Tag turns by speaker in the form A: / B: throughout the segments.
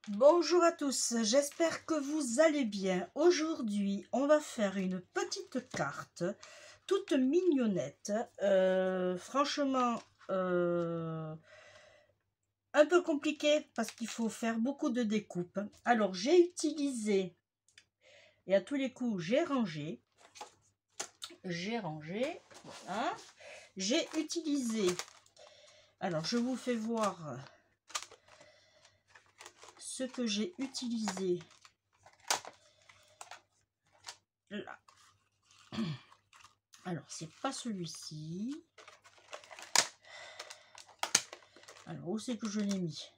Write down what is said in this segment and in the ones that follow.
A: Bonjour à tous, j'espère que vous allez bien. Aujourd'hui, on va faire une petite carte, toute mignonnette. Franchement, un peu compliqué parce qu'il faut faire beaucoup de découpes. Alors, j'ai utilisé, et à tous les coups, j'ai rangé, voilà. J'ai utilisé, alors je vous fais voir ce que j'ai utilisé là. Alors, c'est pas celui-ci. Alors, où c'est que je l'ai mis?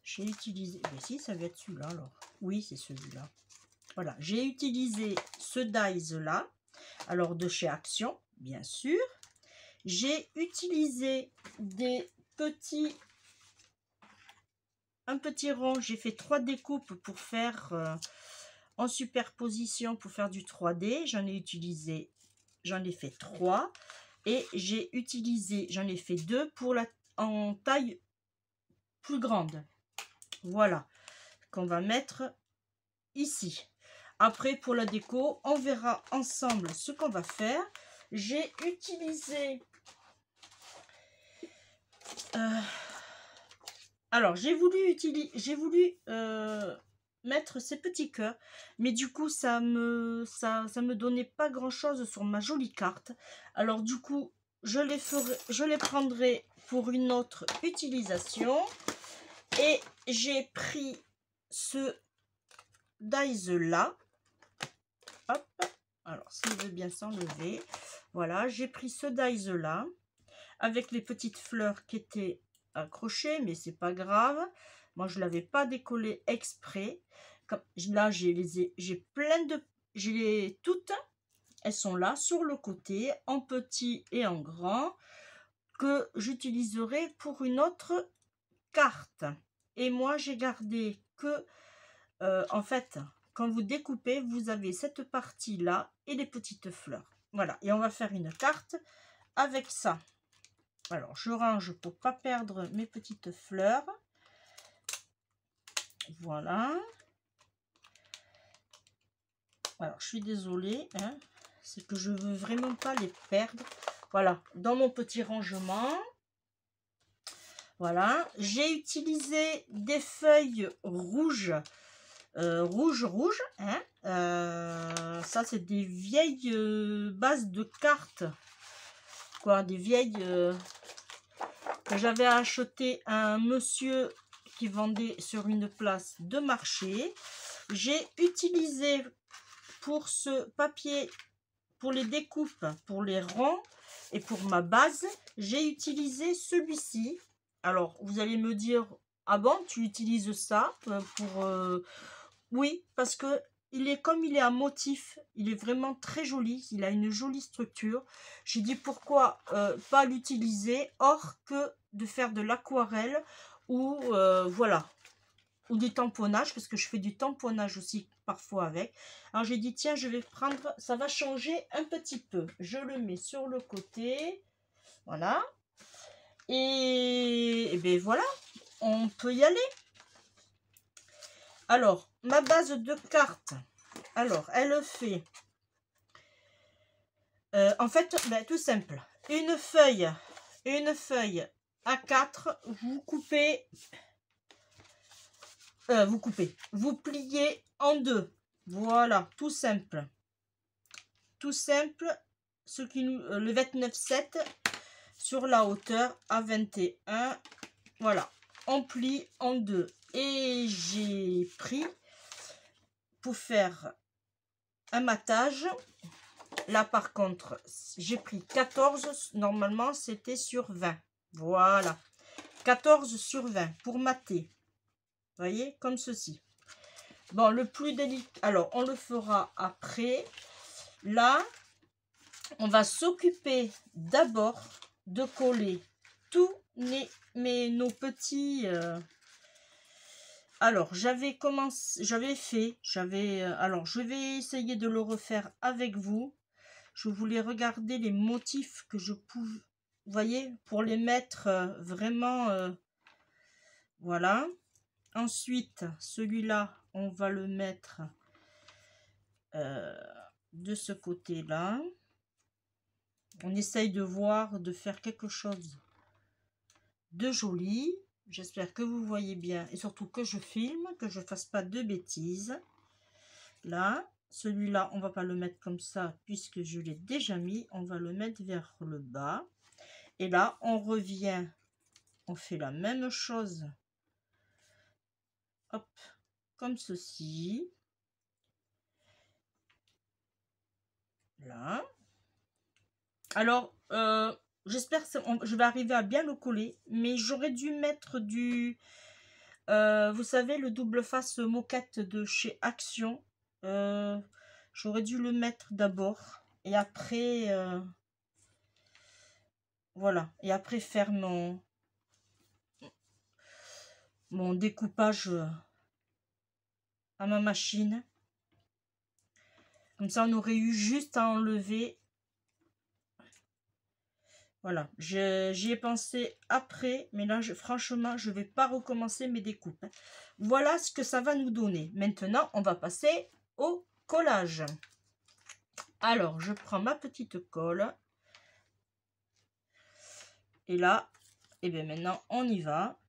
A: J'ai utilisé... Mais si, ça va être celui-là, alors. Oui, c'est celui-là. Voilà, j'ai utilisé ce dies-là. Alors, de chez Action, bien sûr. J'ai utilisé des petits... Un petit rond. J'ai fait 3 découpes pour faire... en superposition, pour faire du 3D. J'en ai utilisé... J'en ai fait 3. Et j'ai utilisé... J'en ai fait 2 pour la... en taille plus grande. Voilà, qu'on va mettre ici. Après, pour la déco, on verra ensemble ce qu'on va faire. J'ai utilisé... alors, j'ai voulu mettre ces petits cœurs, mais du coup, ça me donnait pas grand-chose sur ma jolie carte. Alors, du coup, je les prendrai pour une autre utilisation. Et j'ai pris ce dies là. Hop, alors s'il veut bien s'enlever. Voilà, j'ai pris ce dies là avec les petites fleurs qui étaient accrochées, mais c'est pas grave. Moi, je l'avais pas décollé exprès. Comme, là, j'ai plein de, j'ai toutes. Elles sont là sur le côté, en petit et en grand, que j'utiliserai pour une autre carte. Et moi, j'ai gardé que, en fait, quand vous découpez, vous avez cette partie-là et les petites fleurs. Voilà, et on va faire une carte avec ça. Alors, je range pour pas perdre mes petites fleurs. Voilà. Alors, je suis désolée, hein, c'est que je veux vraiment pas les perdre. Voilà, dans mon petit rangement. Voilà, j'ai utilisé des feuilles rouges. Rouge, hein. Ça, c'est des vieilles bases de cartes. Quoi, des vieilles que j'avais acheté à un monsieur qui vendait sur une place de marché. J'ai utilisé pour ce papier, pour les découpes, pour les ronds et pour ma base, j'ai utilisé celui-ci. Alors, vous allez me dire, ah bon, tu utilises ça pour... oui, parce que il est comme il est un motif, il est vraiment très joli, il a une jolie structure. J'ai dit pourquoi pas l'utiliser hors que de faire de l'aquarelle ou voilà, ou du tamponnage, parce que je fais du tamponnage aussi parfois avec. Alors j'ai dit tiens, je vais prendre, ça va changer un petit peu. Je le mets sur le côté, voilà. Et bien voilà, on peut y aller. Alors, ma base de cartes, alors, elle fait, en fait, ben, tout simple. Une feuille A4, vous pliez en deux. Voilà, tout simple. Tout simple, ce qui nous, le 29,7 sur la hauteur à 21. Voilà, on plie en deux. Et j'ai pris pour faire un matage. Là, par contre, j'ai pris 14. Normalement, c'était sur 20. Voilà. 14 sur 20 pour mater. Vous voyez, comme ceci. Bon, le plus délicat... Alors, on le fera après. Là, on va s'occuper d'abord de coller tous nos petits... Alors, j'avais commencé... alors, je vais essayer de le refaire avec vous. Je voulais regarder les motifs que je pouvais, vous voyez, pour les mettre vraiment, voilà. Ensuite, celui-là, on va le mettre de ce côté-là. On essaye de voir, de faire quelque chose de joli. J'espère que vous voyez bien et surtout que je filme, que je fasse pas de bêtises. Là, celui-là, on va pas le mettre comme ça puisque je l'ai déjà mis. On va le mettre vers le bas. Et là, on revient, on fait la même chose. Hop, comme ceci. Là. Alors, j'espère que je vais arriver à bien le coller, mais j'aurais dû mettre du, vous savez, le double face moquette de chez Action. J'aurais dû le mettre d'abord et après, voilà, et après faire mon découpage à ma machine. Comme ça, on aurait eu juste à enlever. Voilà, j'y ai pensé après, mais là, franchement, je ne vais pas recommencer mes découpes. Voilà ce que ça va nous donner. Maintenant, on va passer au collage. Alors, je prends ma petite colle. Et là, et bien maintenant, on y va.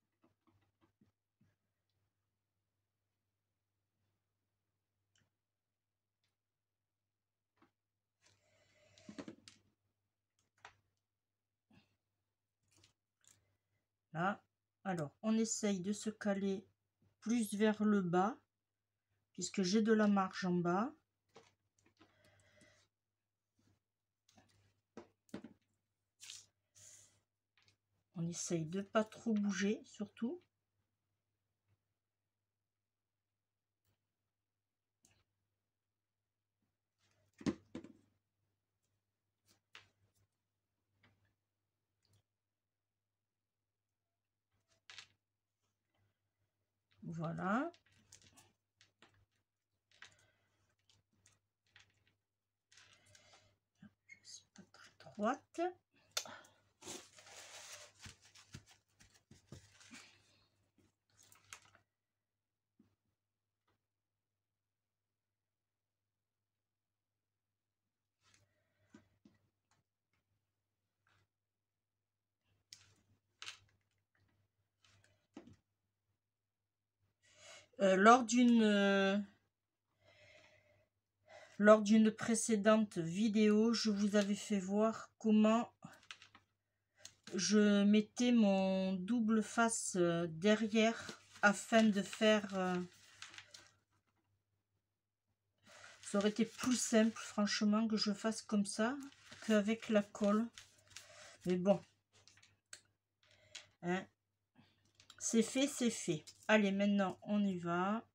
A: Là, alors, on essaye de se caler plus vers le bas, puisque j'ai de la marge en bas. On essaye de pas trop bouger, surtout. Voilà. Je suis pas très droite. Lors d'une précédente vidéo, je vous avais fait voir comment je mettais mon double face derrière afin de faire... ça aurait été plus simple, franchement, que je fasse comme ça qu'avec la colle. Mais bon, hein, c'est fait, c'est fait. Allez, maintenant, on y va.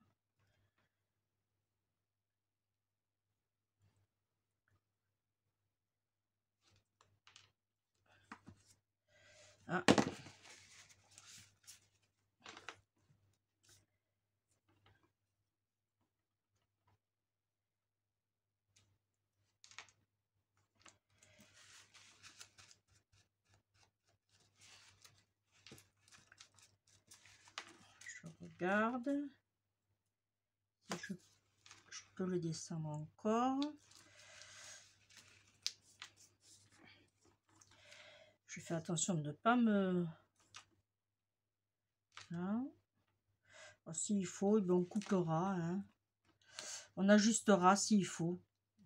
A: Ah. Je regarde. Si je peux le descendre encore. Je fais attention de ne pas me... Là. S'il faut, ben on coupera. Hein. On ajustera s'il faut.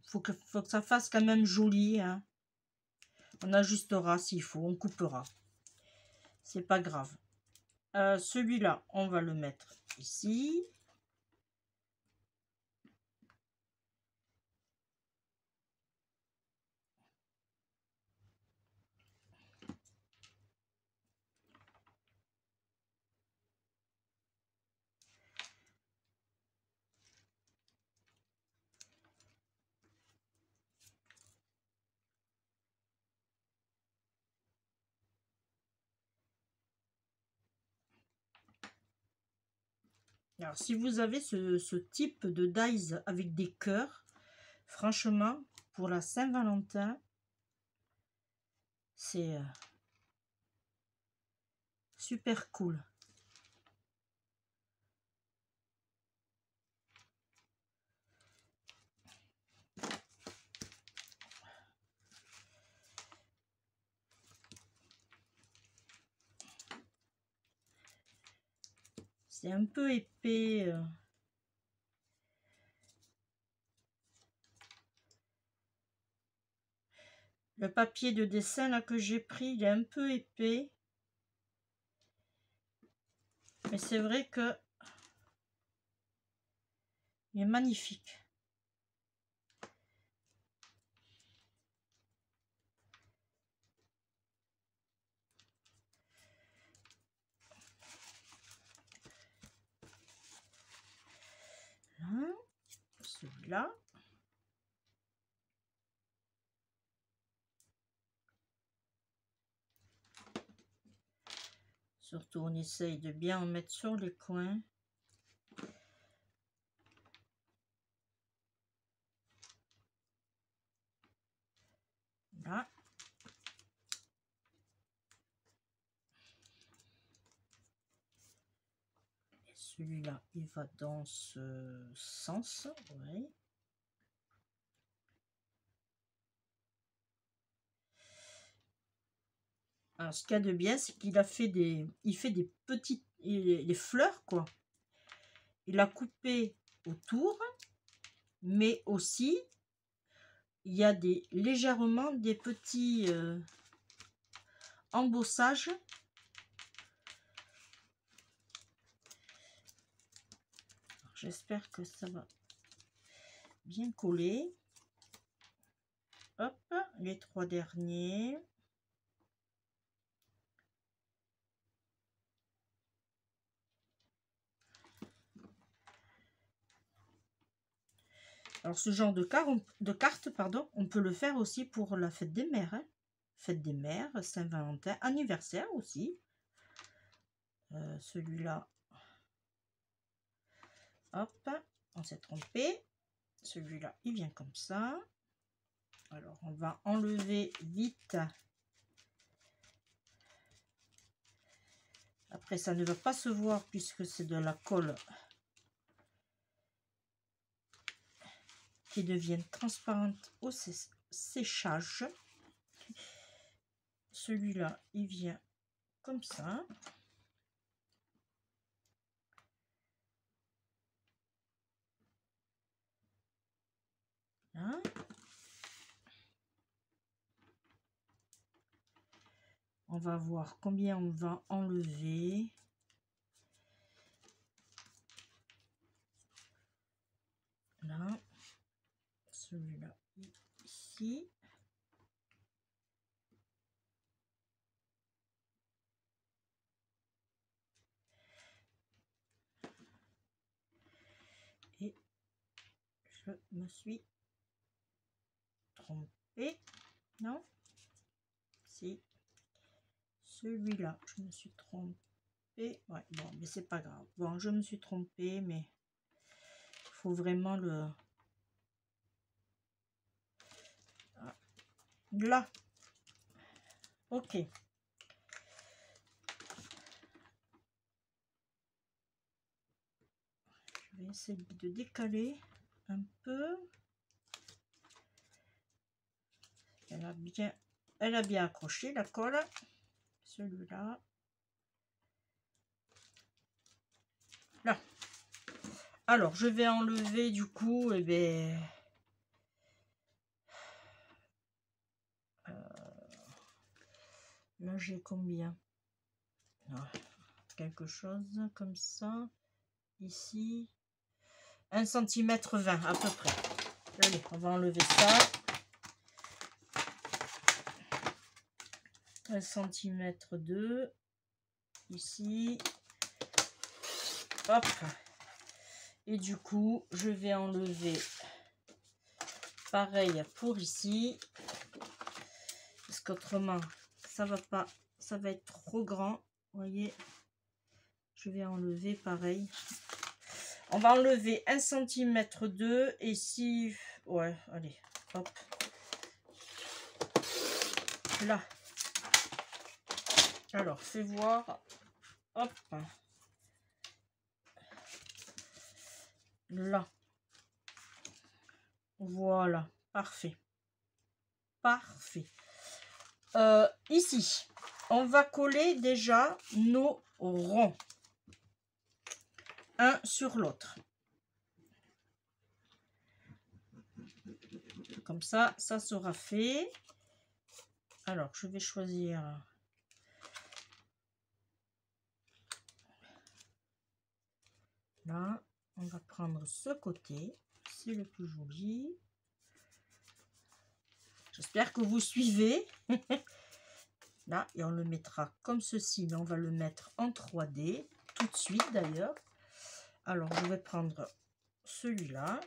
A: Faut que ça fasse quand même joli. Hein. On ajustera s'il faut. On coupera. C'est pas grave. Celui-là, on va le mettre ici. Alors, si vous avez ce type de dies avec des cœurs, franchement, pour la Saint-Valentin, c'est super cool. C'est un peu épais. Le papier de dessin là que j'ai pris, il est un peu épais. Mais c'est vrai que il est magnifique. Là, celui-là. Surtout, on essaye de bien en mettre sur les coins. Là. Et celui-là, il va dans ce sens. Ouais. Alors, ce qu'il y a de bien, c'est qu'il a fait des petites les fleurs, quoi. Il a coupé autour, mais aussi il y a légèrement des petits embossages. J'espère que ça va bien coller. Hop, les 3 derniers. Alors, ce genre de carte, pardon, on peut le faire aussi pour la fête des mères. Hein. Fête des mères, Saint-Valentin, anniversaire aussi. Celui-là, hop, on s'est trompé. Celui-là, il vient comme ça. Alors, on va enlever vite. Après, ça ne va pas se voir puisque c'est de la colle qui devient transparente au séchage. Celui-là, il vient comme ça. Là. On va voir combien on va enlever. Là. Celui-là, ici. Et je me suis trompée. Non? Si. Celui-là, je me suis trompée. Ouais, bon, mais c'est pas grave. Bon, je me suis trompée, mais il faut vraiment le... Là. Ok. Je vais essayer de décaler un peu. Elle a bien accroché la colle. Celui-là. Là. Alors, je vais enlever du coup, eh bien, là j'ai combien? Quelque chose comme ça. Ici. 1,20 cm à peu près. Allez, on va enlever ça. 1,2 cm. Ici. Hop. Et du coup, je vais enlever pareil pour ici. Parce qu'autrement, ça va pas, ça va être trop grand. Vous voyez, je vais enlever pareil. On va enlever 1,2 cm et si... Ouais, allez, hop. Là. Alors, fais voir. Hop. Là. Voilà, parfait. Parfait. Ici, on va coller déjà nos ronds. un sur l'autre. Comme ça sera fait. Alors, je vais choisir... Là, on va prendre ce côté. C'est le plus joli. J'espère que vous suivez. Là, et on le mettra comme ceci, mais on va le mettre en 3D tout de suite d'ailleurs. Alors, je vais prendre celui-là.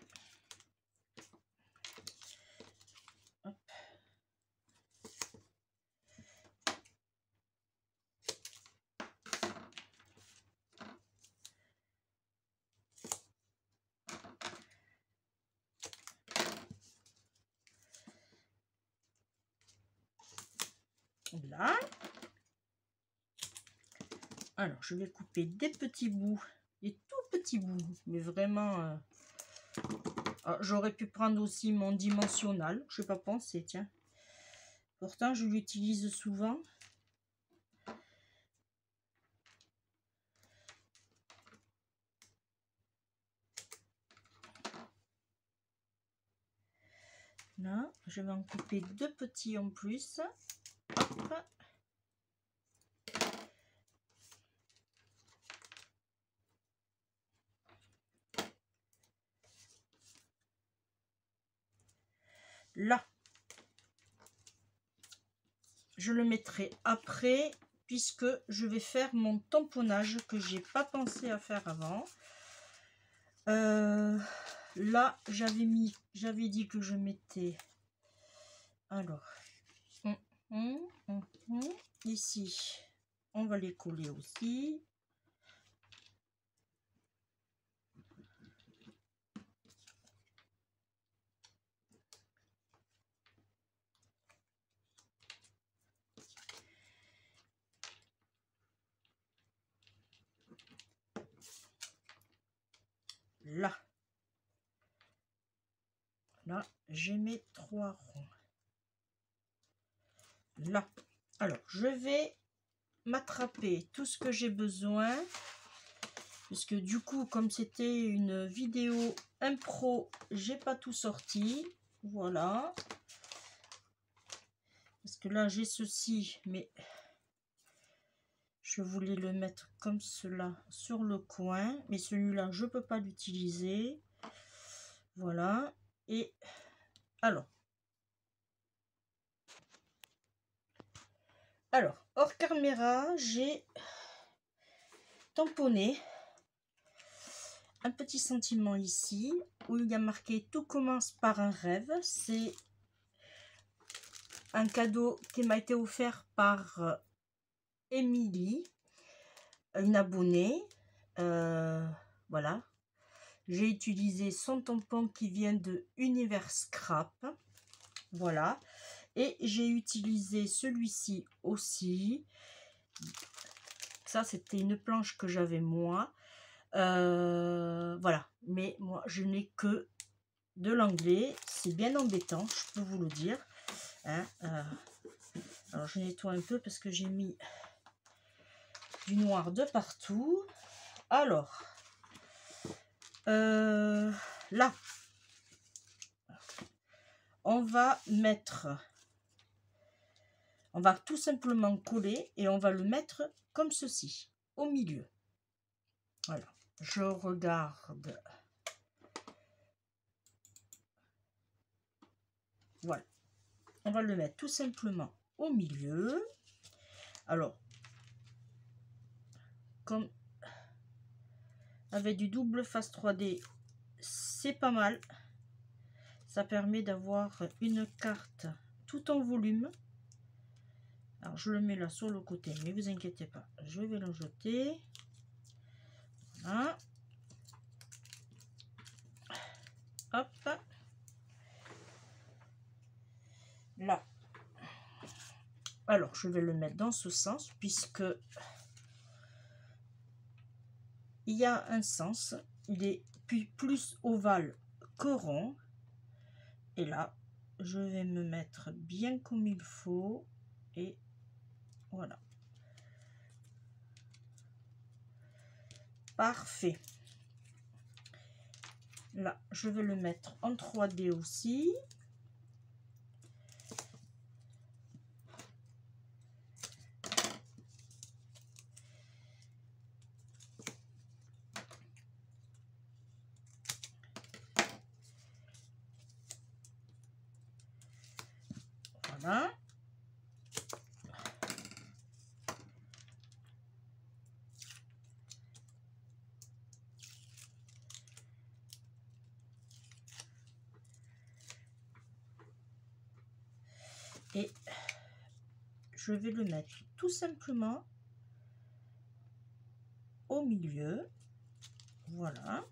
A: Là. Alors, je vais couper des petits bouts, des tout petits bouts, mais vraiment... j'aurais pu prendre aussi mon dimensionnel, je n'ai pas pensé, tiens. Pourtant, je l'utilise souvent. Là, je vais en couper deux petits en plus. Hop. Là, je le mettrai après puisque je vais faire mon tamponnage que j'ai pas pensé à faire avant. Là, j'avais dit que je mettais, alors, ici, on va les coller aussi. Là, j'ai mes 3 ronds. Là, alors je vais m'attraper tout ce que j'ai besoin, puisque du coup, comme c'était une vidéo impro, j'ai pas tout sorti. Voilà, parce que là j'ai ceci, mais je voulais le mettre comme cela sur le coin, mais celui-là je peux pas l'utiliser. Voilà. Et alors hors caméra, j'ai tamponné un petit sentiment ici où il y a marqué « Tout commence par un rêve ». C'est un cadeau qui m'a été offert par Émilie, une abonnée. Voilà. J'ai utilisé son tampon qui vient de Univers Scrap. Voilà. Et j'ai utilisé celui-ci aussi. Ça, c'était une planche que j'avais moi. Voilà. Mais moi, je n'ai que de l'anglais. C'est bien embêtant, je peux vous le dire. Hein, alors, je nettoie un peu parce que j'ai mis du noir de partout. Alors, là, on va tout simplement coller et on va le mettre comme ceci, au milieu. Voilà, je regarde. Voilà, on va le mettre tout simplement au milieu. Alors, comme avec du double face 3D, c'est pas mal. Ça permet d'avoir une carte tout en volume. Alors, je le mets là sur le côté, mais vous inquiétez pas, je vais le jeter. Voilà. Hop. Là. Alors, je vais le mettre dans ce sens, puisque il y a un sens. Il est plus ovale que rond. Et là, je vais me mettre bien comme il faut. Et voilà. Parfait. Là, je vais le mettre en 3D aussi. Voilà. Et je vais le mettre tout simplement au milieu. Voilà.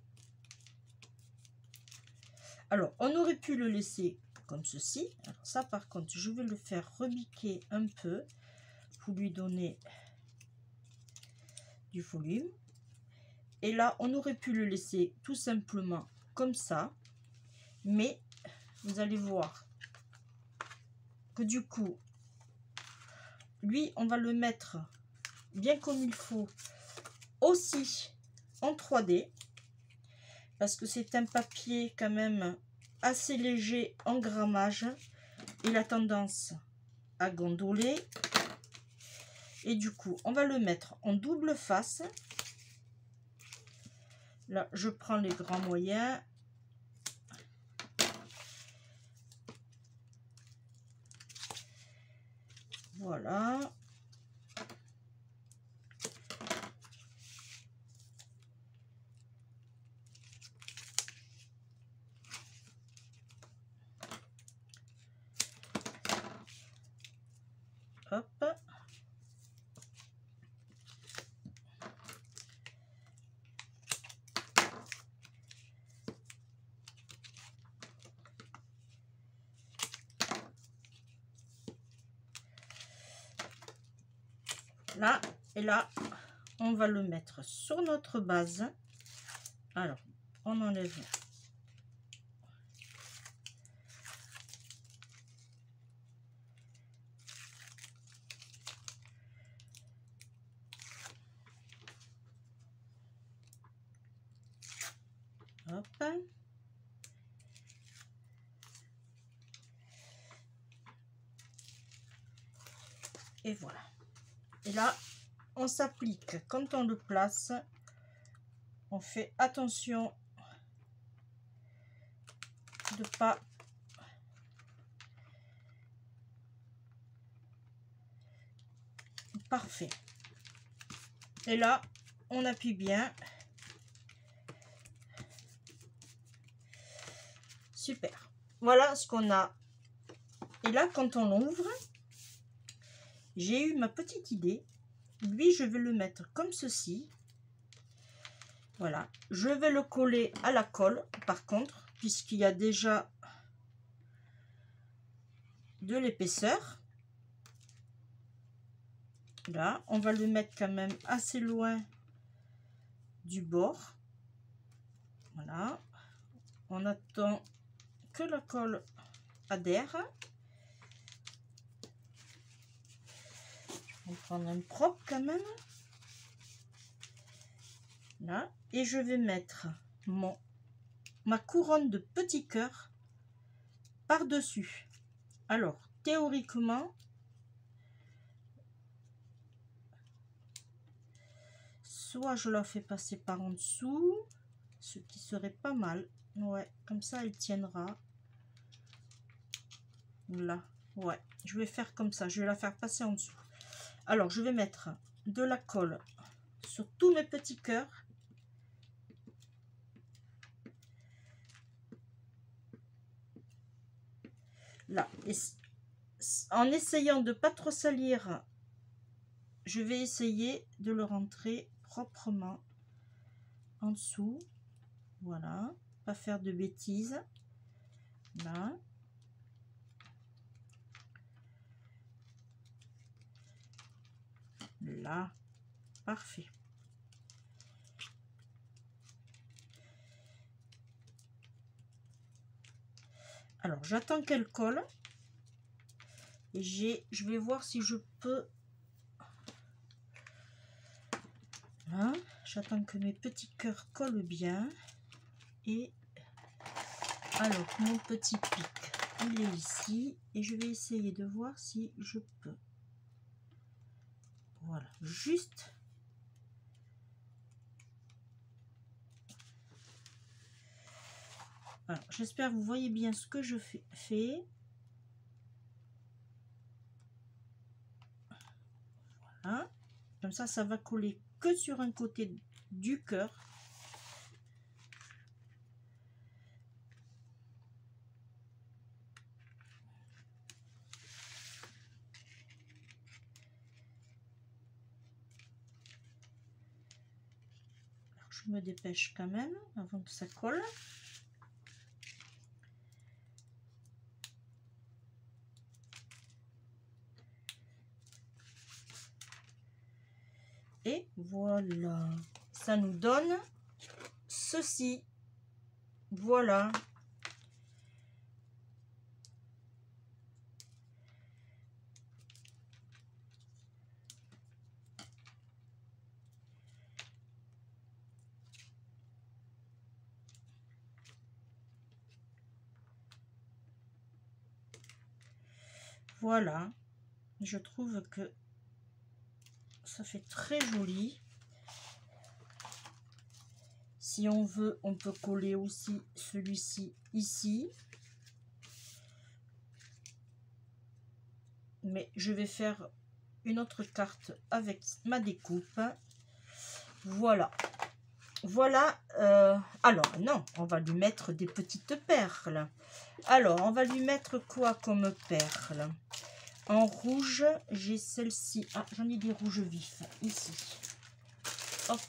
A: Alors, on aurait pu le laisser comme ceci. Alors ça, par contre, je vais le faire rebiquer un peu pour lui donner du volume. Et là, on aurait pu le laisser tout simplement comme ça. Mais vous allez voir que du coup, lui, on va le mettre bien comme il faut aussi en 3D. Parce que c'est un papier quand même assez léger en grammage. Il a tendance à gondoler. Et du coup, on va le mettre en double face. Là, je prends les grands moyens. Voilà. Hop. Là, et là, on va le mettre sur notre base. Alors, on enlève. Hop. Et voilà. Et là, on s'applique quand on le place. On fait attention de pas parfait. Et là, on appuie bien. Super. Voilà ce qu'on a. Et là, quand on l'ouvre, j'ai eu ma petite idée. Lui, je vais le mettre comme ceci. Voilà. Je vais le coller à la colle, par contre, puisqu'il y a déjà de l'épaisseur. Là, on va le mettre quand même assez loin du bord. Voilà. On attend que la colle adhère. On va prendre un propre quand même. Là. Et je vais mettre ma couronne de petits cœurs par-dessus. Alors, théoriquement, soit je la fais passer par en dessous, ce qui serait pas mal. Ouais, comme ça, elle tiendra. Là, ouais, je vais faire comme ça. Je vais la faire passer en dessous. Alors, je vais mettre de la colle sur tous mes petits cœurs. Là, et en essayant de pas trop salir, je vais essayer de le rentrer proprement en dessous. Voilà, pas faire de bêtises. Là. Là, parfait. Alors, j'attends qu'elle colle. Et je vais voir si je peux. Là, j'attends que mes petits cœurs collent bien. Et Alors, mon petit pic, il est ici. Et je vais essayer de voir si je peux. Voilà, juste. Alors, j'espère que vous voyez bien ce que je fais. Voilà. Comme ça va coller que sur un côté du cœur. Alors, je me dépêche quand même avant que ça colle. Et voilà, ça nous donne ceci. Voilà. Voilà. Je trouve que ça fait très joli. Si on veut, on peut coller aussi celui-ci ici. Mais je vais faire une autre carte avec ma découpe. Voilà. Voilà. Alors, non, on va lui mettre des petites perles. Alors, on va lui mettre quoi comme perles? En rouge, j'ai celle-ci. Ah, j'en ai des rouges vifs ici. Hop.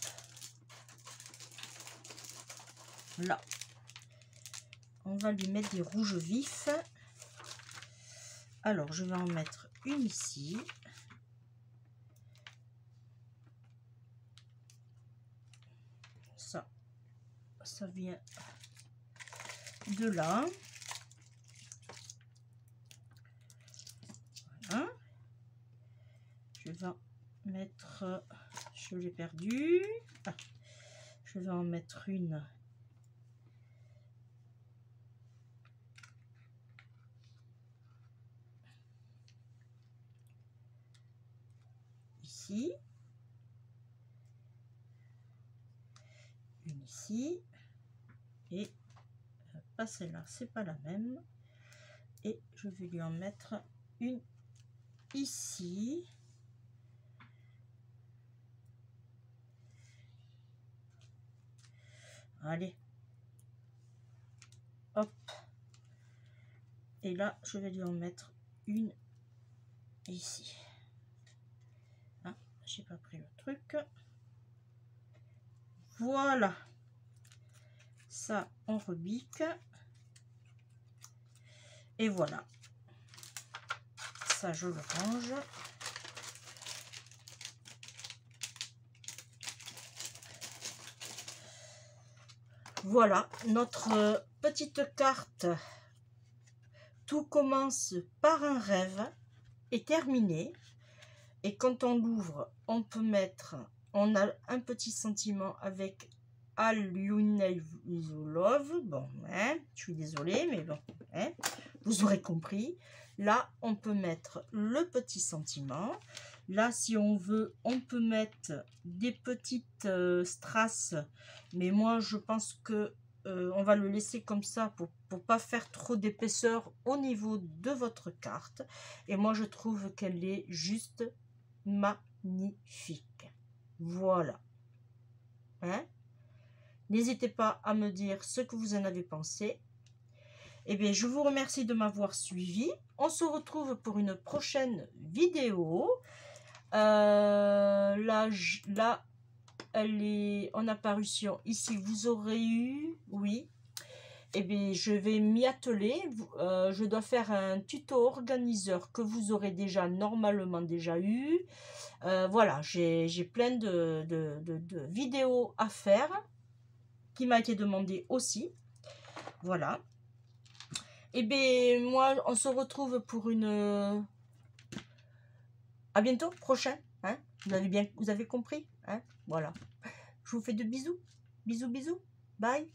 A: Là. On va lui mettre des rouges vifs. Alors, je vais en mettre une ici. Ça vient de là. Voilà. Je vais en mettre... Je l'ai perdu. Ah, je vais en mettre une ici. Une ici. Et pas celle-là, c'est pas la même. Et je vais lui en mettre une ici. Allez. Hop. Et là, je vais lui en mettre une ici. Ah, j'ai pas pris le truc. Voilà. Ça, on rebique. Et voilà. Ça, je le range. Voilà, notre petite carte Tout commence par un rêve est terminée. Et quand on l'ouvre, on peut mettre, on a un petit sentiment avec All You Need Is Love. Bon, hein, je suis désolée, mais bon, hein, vous aurez compris. Là, on peut mettre le petit sentiment. Là, si on veut, on peut mettre des petites strass. Mais moi, je pense que on va le laisser comme ça pour pas faire trop d'épaisseur au niveau de votre carte. Et moi, je trouve qu'elle est juste magnifique. Voilà. Hein? N'hésitez pas à me dire ce que vous en avez pensé. Eh bien, je vous remercie de m'avoir suivi. On se retrouve pour une prochaine vidéo. Là, elle est en apparition ici. Vous aurez eu, oui. Eh bien, je vais m'y atteler. Je dois faire un tuto organiseur que vous aurez normalement déjà eu. Voilà, j'ai plein de vidéos à faire qui m'a été demandé aussi. Voilà. Et bien, moi, on se retrouve pour une... À bientôt, prochain. Hein, vous avez compris, hein? Voilà. Je vous fais de bisous. Bisous, bisous. Bye.